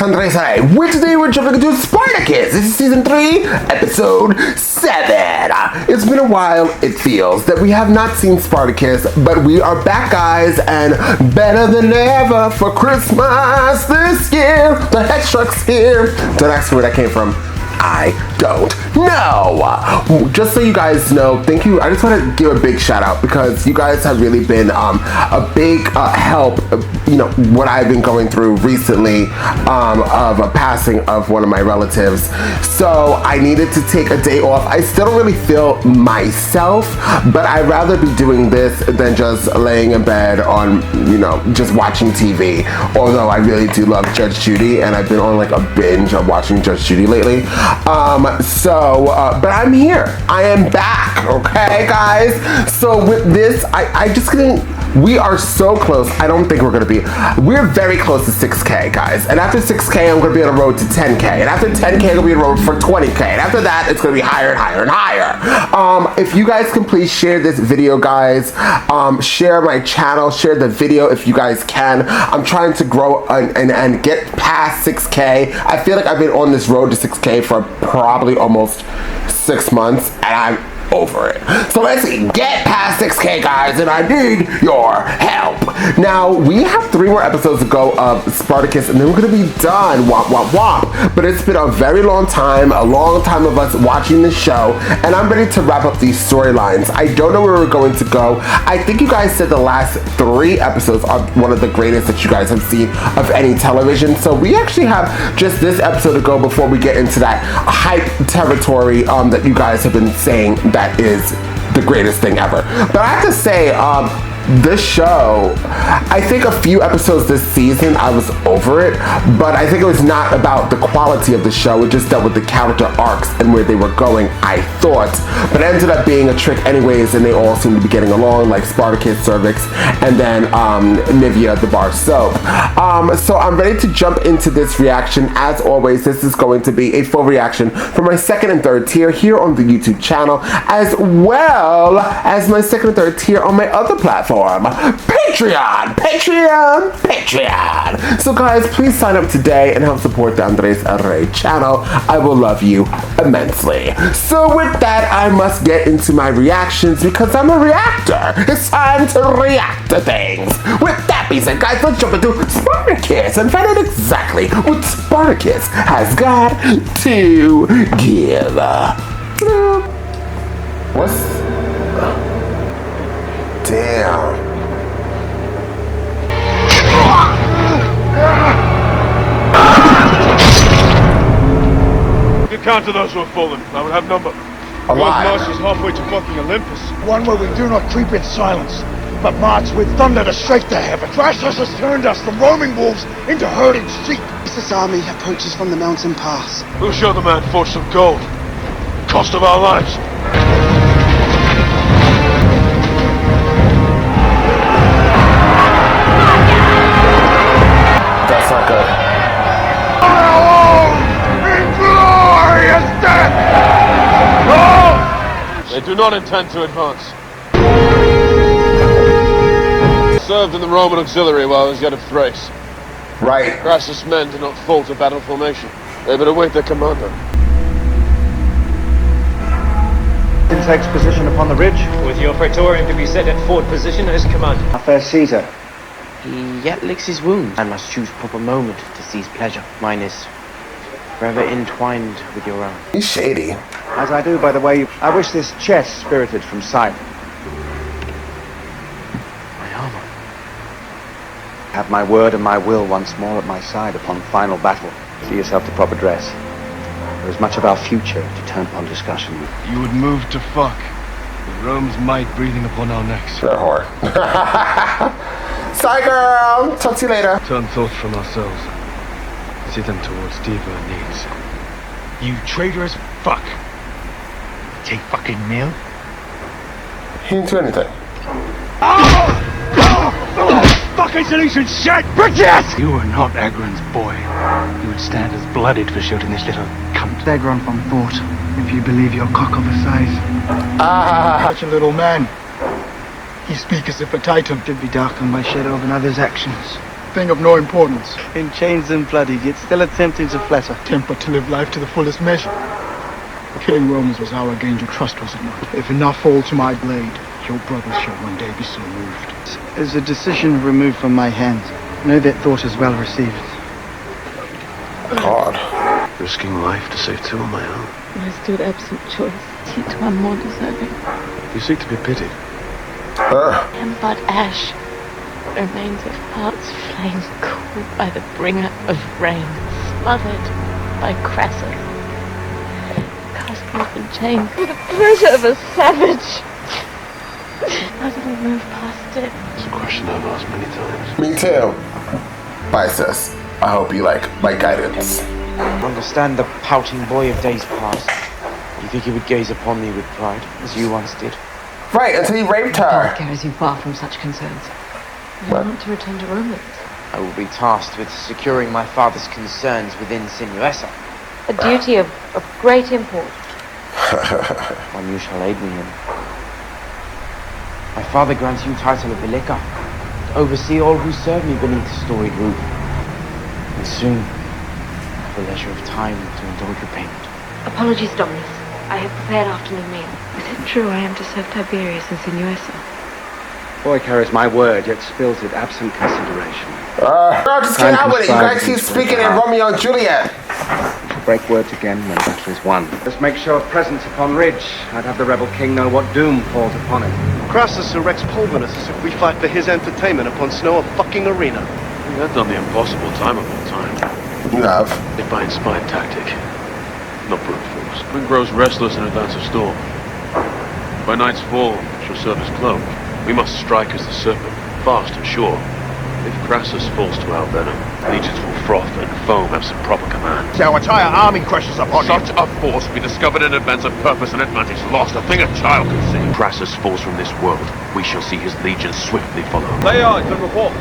Andres, which today we're jumping into Spartacus. This is season 3, episode 7. It's been a while, it feels, that we have not seen Spartacus, but we are back, guys, and better than ever for Christmas this year. The Hedgestruck's here. Don't ask me where that came from. I don't know. Just so you guys know, thank you. I just want to give a big shout out because you guys have really been a big help. You know what I've been going through recently of a passing of one of my relatives. So I needed to take a day off. I still don't really feel myself, but I'd rather be doing this than just laying in bed on, you know, just watching TV. Although I really do love Judge Judy, and I've been on like a binge of watching Judge Judy lately. But I'm here. I am back, okay, guys? So with this, I just couldn't. We are so close. I don't think we're gonna be. We're very close to 6K, guys. And after 6K, I'm gonna be on the road to 10K. And after 10K, I'm gonna be on the road for 20K. And after that, it's gonna be higher and higher and higher. If you guys can please share this video, guys. Share my channel. Share the video if you guys can. I'm trying to grow and get past 6K. I feel like I've been on this road to 6K for probably almost 6 months, and I'm over it. So let's get past 6K, guys, and I need your help. Now, we have 3 more episodes to go of Spartacus, and then we're gonna be done. Womp, womp, womp. But it's been a very long time of us watching the show, and I'm ready to wrap up these storylines. I don't know where we're going to go. I think you guys said the last 3 episodes are one of the greatest that you guys have seen of any television. So we actually have just this episode to go before we get into that hype territory that you guys have been saying that is the greatest thing ever. But I have to say, this show, I think a few episodes this season, I was over it, but I think it was not about the quality of the show. It just dealt with the character arcs and where they were going, I thought. But it ended up being a trick anyways, and they all seem to be getting along, like Spartacus, Cervix, and then Nivea, the bar soap. So I'm ready to jump into this reaction. As always, this is going to be a full reaction for my 2nd and 3rd tier here on the YouTube channel, as well as my 2nd and 3rd tier on my other platform, Patreon. So guys, please sign up today and help support the Andres Array channel. I will love you immensely. So with that, I must get into my reactions because I'm a reactor. It's time to react to things. With that being said, guys, let's jump into Spartacus and find out exactly what Spartacus has got to give. What's... Damn. You can counter those who have fallen. I will have number. Alive. March is halfway to fucking Olympus. One where we do not creep in silence, but march with thunder to strike the heaven. Crassus has turned us from roaming wolves into herding sheep. This army approaches from the mountain pass. We'll show the man for some gold. Cost of our lives. That's not good. Inglorious death! They do not intend to advance. Served in the Roman auxiliary while I was yet of Thrace. Right. Crassus' men do not fall to battle formation. They but await their commander. Takes position upon the ridge. With your praetorian to be set at forward position as commander. Our fair Caesar. He yet licks his wound. I must choose proper moment to seize pleasure. Mine is forever entwined with your own. He's shady. As I do, by the way, I wish this chest spirited from sight. My armor. Have my word and my will once more at my side upon final battle. See yourself to proper dress. There is much of our future to turn upon discussion. You would move to fuck. With Rome's might breathing upon our necks. You're a whore. Sorry, girl. Talk to you later. Turn thoughts from ourselves. See them towards deeper needs. You traitorous fuck. Take fucking meal? He didn't do anything. Fucking solution shit! Bitches! You are not Agron's boy. You would stand as blooded for shooting this little cunt. Agron from Fort, if you believe your cock of a size. Such a little man. He speak as if a titan Should be darkened by shadow of another's actions. thing of no importance. In chains and bloodied, yet still attempting to flatter. Temper to live life to the fullest measure. Killing Romans was our gain to trust, was it not? If enough fall to my blade, your brothers shall one day be so moved. As a decision removed from my hands, know that thought is well received. God. Risking life to save two on my own. My still absent choice. Teach one more deserving. You seek to be pitied. I am but ash. Remains of heart's flame cooled by the bringer of rain. Smothered by Crassus. Cast off in chains. The pleasure of a savage. How do we move past it? It's a question I've asked many times. Me too. Bye, sis. I hope you like my guidance. Understand the pouting boy of days past. You think he would gaze upon me with pride, as you once did? Right, until he raped God her. carries you far from such concerns. I want to return to Romans. I will be tasked with securing my father's concerns within Sinuessa. A duty of great import. One you shall aid me in. My father grants you title of Vilica, to oversee all who serve me beneath the storied roof. And soon, have the leisure of time to indulge your payment. Apologies, Dominus. I have prepared afternoon meal. Is it true I am to serve Tiberius and Sinuessa? Boy carries my word, yet spills it absent consideration. Girl, just get out with it. You guys keep speaking in Romeo and Juliet. Break words again when battle is won. Let's make show of presence upon ridge. I'd have the rebel king know what doom falls upon him. Crassus erects pulvinus as if we fight for his entertainment upon snow of fucking arena. We have done the impossible time upon time. You have. If by inspired tactic, not brute force. Wind grows restless in advance of storm. By night's fall, shall serve as cloak. We must strike as the serpent, fast and sure. If Crassus falls to our venom, legions will froth and foam absent proper command. Our entire army crashes upon Such a force be discovered in advance of purpose and advantage lost, a thing a child can see. Crassus falls from this world, we shall see his legions swiftly follow. Lay odds and report.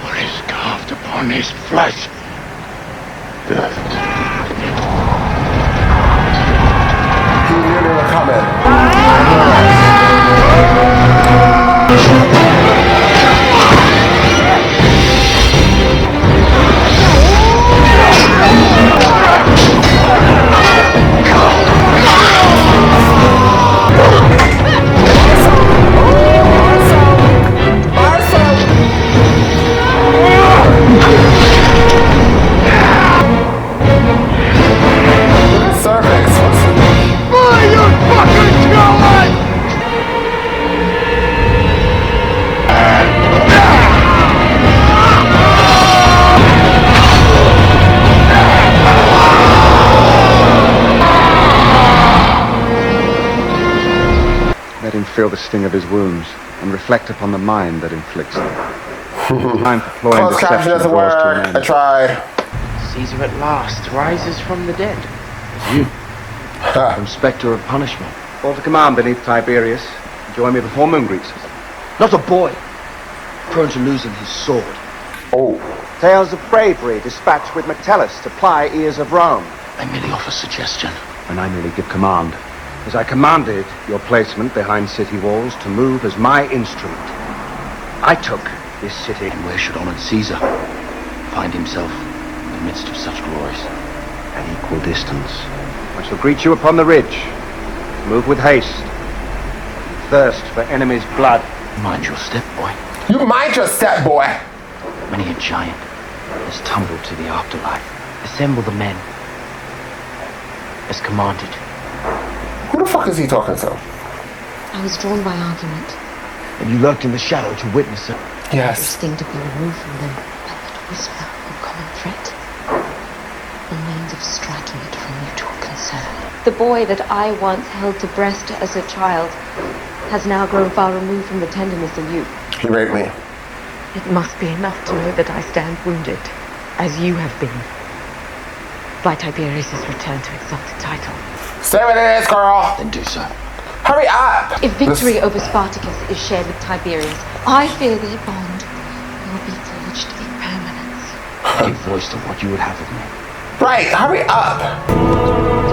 What is carved upon his flesh? Death. He knew they were coming. Let him feel the sting of his wounds and reflect upon the mind that inflicts them. Time for ploy and Close caption deception doesn't draws to an work. end. I tried. Caesar at last rises from the dead. You, from spectre of punishment. Fall to command beneath Tiberius. Join me before moon greets us. Not a boy, prone to losing his sword. Oh. Tales of bravery dispatched with Metellus to ply ears of Rome. I merely offer suggestion. And I merely give command. As I commanded your placement behind city walls to move as my instrument, I took this city. And where should honored Caesar find himself in the midst of such glories? At equal distance. I shall greet you upon the ridge. Move with haste. Thirst for enemy's blood. Mind your step, boy. You mind your step, boy. Many a giant has tumbled to the afterlife. Assemble the men. As commanded. Who the fuck is he talking to? I was drawn by argument. And you lurked in the shadow to witness it. Yes. Instinctively removed from them. But that whisper of common threat. The means of striking it from mutual concern. The boy that I once held to breast as a child has now grown far removed from the tenderness of youth. He raped me. It must be enough to know that I stand wounded, as you have been, by Tiberius' return to exalted title. Say what it is, girl. Then do so. Hurry up. If victory over Spartacus is shared with Tiberius, I fear their bond will be forged in permanence. Give voice to what you would have of me. Right, hurry up.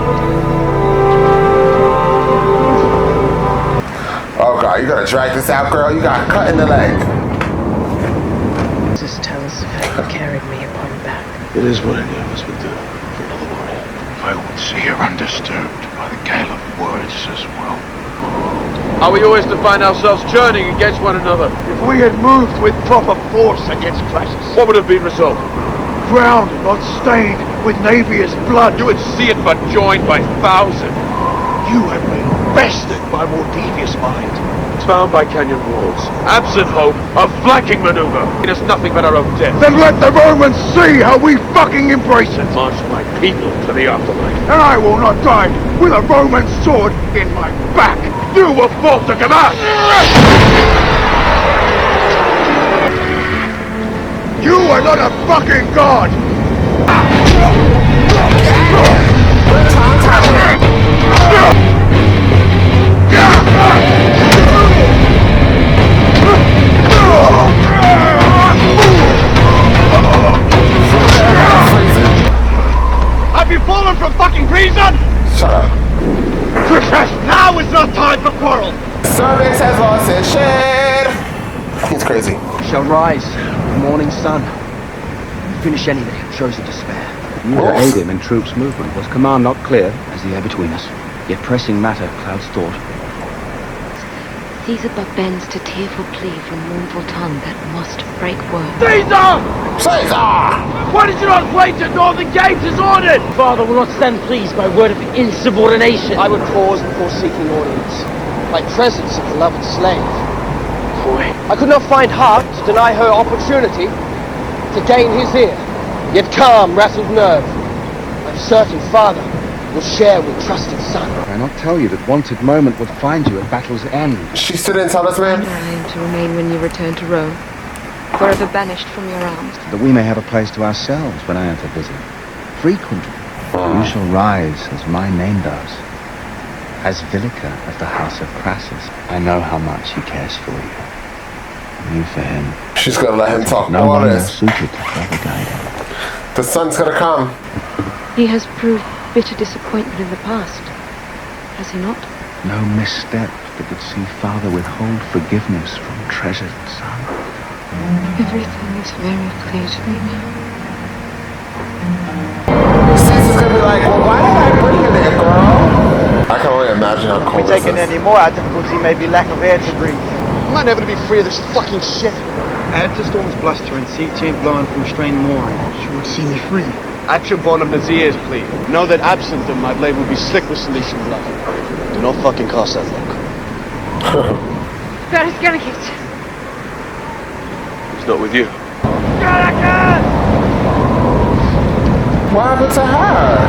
Oh God, you gonna drag this out, girl? You got cut in the leg. Just tell us how you carried me upon back. It is what any of us would do for another warrior. I would see her undisturbed by the gale of words as well. Are we always to find ourselves churning against one another? If we had moved with proper force against Crassus, What would have been result? ground not stained with Navia's blood, You would see it but joined by thousands. you have been bested by more devious mind. Found by canyon walls. Absent hope, a flanking maneuver. It is nothing but our own death. Then let the Romans see how we fucking embrace it. March my people to the afterlife. And I will not die with a Roman sword in my back. You will fall to command! You are not a fucking god! Have you fallen from fucking reason? Shut up. Crassus, now is not time for quarrel! Cervix has lost his shit. He's crazy. Shall rise, the morning sun. Finish any that shows in despair. You to aid him in troops' movement. Was command not clear as the air between us? Yet pressing matter clouds thought. Caesar but bends to tearful plea from mournful tongue that must break word. Caesar! Caesar! Why did you not wait till Northern Gates is ordered? Father will not stand pleased by word of insubordination. I would pause before seeking audience. My presence of beloved slave. Boy. I could not find heart to deny her opportunity to gain his ear, yet calm rattled nerve. I'm certain father will share with trusted son. Can I not tell you that wanted moment would find you at battle's end? She still didn't tell us, man. I am to remain when you return to Rome, forever banished from your arms. That we may have a place to ourselves when I enter visit. Frequently, you shall rise as my name does. As Vilica of the house of Crassus, I know how much he cares for you. And you for him. She's gonna let him talk No all one more this. suited to further guide him. The sun's gonna come. He has proved bitter disappointment in the past, has he not? No misstep that would see father withhold forgiveness from treasured son. Everything is very clear to me now. Caesar's gonna be like, well, why did I bring you there, girl? I can only imagine how cold this is. more, our difficulty may be lack of air to breathe. Am I never to be free of this fucking shit? Add to storm's bluster and sea chain blowing from strained mooring. She would see me free. At your born of Nazir's plea. Know that absent them, my blade would be slick with Cilician blood. Do not fucking cast that look. Spartacus! He's not with you. What happened to her?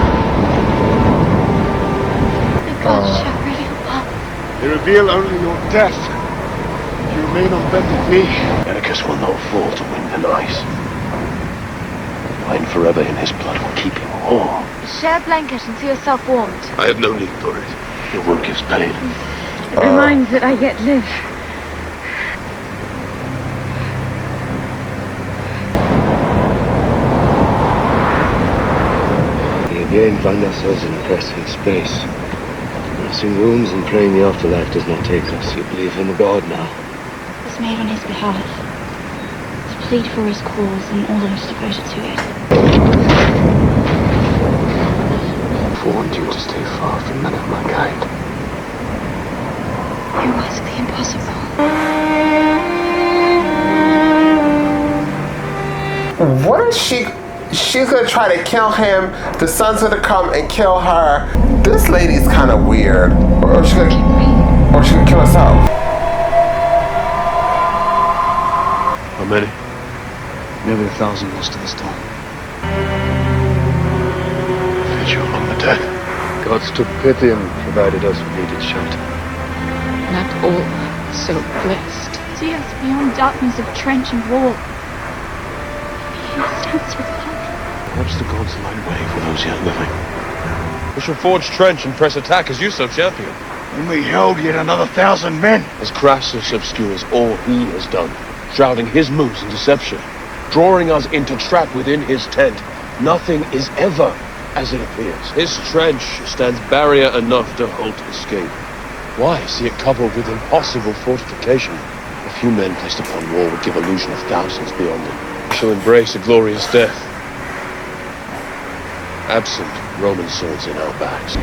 The gods shall bring you up. They reveal only your death. If you remain on bended knee, Atticus will not fall to wind and ice. Mine forever in his blood will keep him warm. Share a blanket and see yourself warmed. I have no need for it. Your wound gives pain. It reminds that I yet live. We again find ourselves in pressing space. Nursing wounds and praying the afterlife does not take us. You believe in a God now. Was made on his behalf. To plead for his cause and all those devoted to it. I warned you to stay far from men of my kind. You ask the impossible. What is she? She's gonna try to kill him. The sun's gonna come and kill her. This lady's kind of weird. Or she gonna kill herself. How many? Nearly 1,000 lost to the storm. Vigil on the dead. Gods took pity and provided us with needed shelter. Not all so blessed. See us beyond darkness of trench and wall. He stands with love. Perhaps the gods light way for those yet living. We shall forge trench and press attack as you so champion. When we held yet another 1,000 men. As Crassus obscures all he has done, shrouding his moves in deception. drawing us into trap within his tent. Nothing is ever as it appears. His trench stands barrier enough to halt escape. Why see it covered with impossible fortification? A few men placed upon war would give illusion of thousands beyond it. We shall embrace a glorious death. Absent Roman swords in our backs.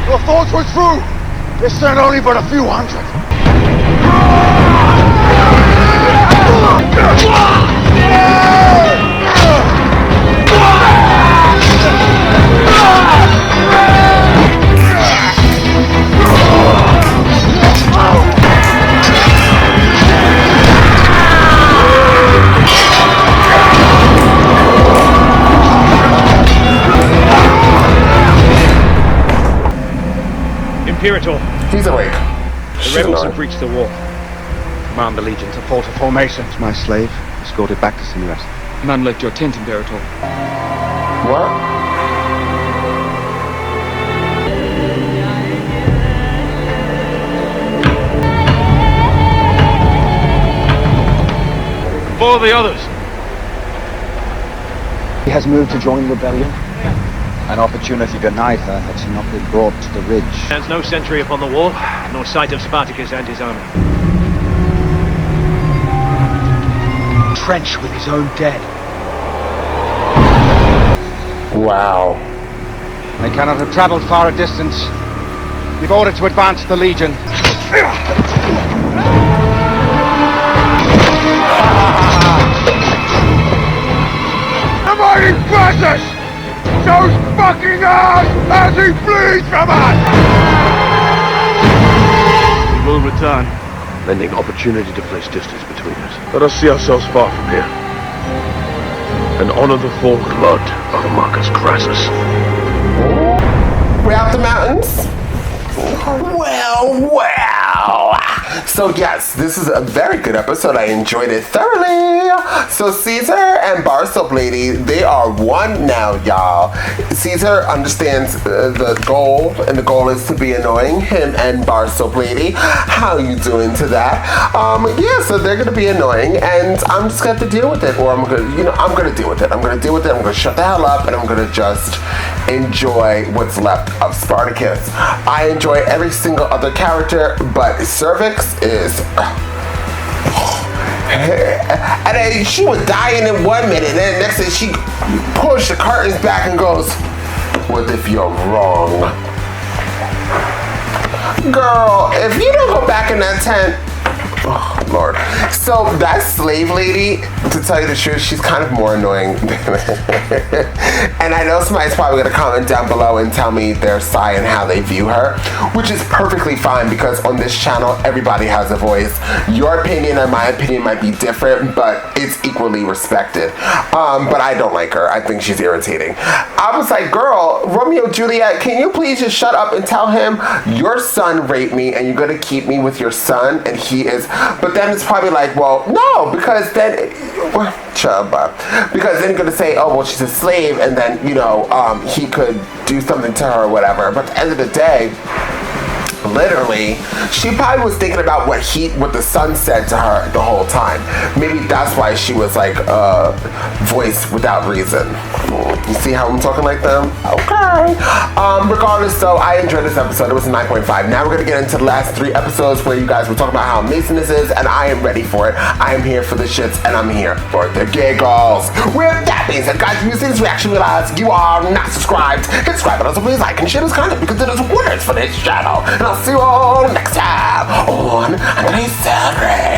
Your thoughts were true. They stand only but a few hundred. Imperator. He's awake. The rebels have breached the wall. Command the legion to fall to formation. My slave escorted back to Sinuas. None left your tent, Imperator. What? Follow the others. He has moved to join the rebellion. An opportunity denied her had she not been brought to the ridge. There's no sentry upon the wall, nor sight of Spartacus and his army. Trench with his own dead. Wow. They cannot have traveled far a distance. We've ordered to advance the legion. The mighty Crassus shows fucking us as he flees from us! We will return. Lending opportunity to place distance between us. Let us see ourselves far from here. And honor the full blood of Marcus Crassus. Way out the mountains? Well. So yes, this is a very good episode. I enjoyed it thoroughly. So Caesar and Barsoap Lady, they are one now, y'all. Caesar understands the goal, and the goal is to be annoying him and Barsoap Lady. How you doing to that? Yeah, so they're gonna be annoying, and I'm just gonna have to deal with it, or I'm gonna deal with it. I'm gonna deal with it. I'm gonna shut the hell up, and I'm gonna just enjoy what's left of Spartacus. I enjoy every single other character, but Cervix is... And then she was dying in 1 minute, and then next thing she pushed the curtains back and goes, "What if you're wrong?" Girl, if you don't go back in that tent... Oh, Lord. So that slave lady, to tell you the truth, she's kind of more annoying. And I know somebody's probably going to comment down below and tell me their side and how they view her, which is perfectly fine because on this channel, everybody has a voice. Your opinion and my opinion might be different, but it's equally respected. But I don't like her. I think she's irritating. I was like, girl, Romeo and Juliet, can you please just shut up and tell him your son raped me and you're going to keep me with your son and he is... But then it's probably like, well, no, because then... Because then you're going to say, oh, well, she's a slave, and then, you know, he could do something to her or whatever. But at the end of the day, literally, she probably was thinking about what the son said to her the whole time. Maybe that's why she was like, voice without reason. You see how I'm talking like them? Okay. Regardless, though, I enjoyed this episode. It was a 9.5. Now we're going to get into the last 3 episodes where you guys were talking about how amazing this is, and I am ready for it. I am here for the shits, and I'm here for the giggles. With that being said, guys, if you see this reaction, realize you are not subscribed. Hit subscribe, but also please like and share this content because it is winners for this channel. And I'll see you all next time on Indecepta.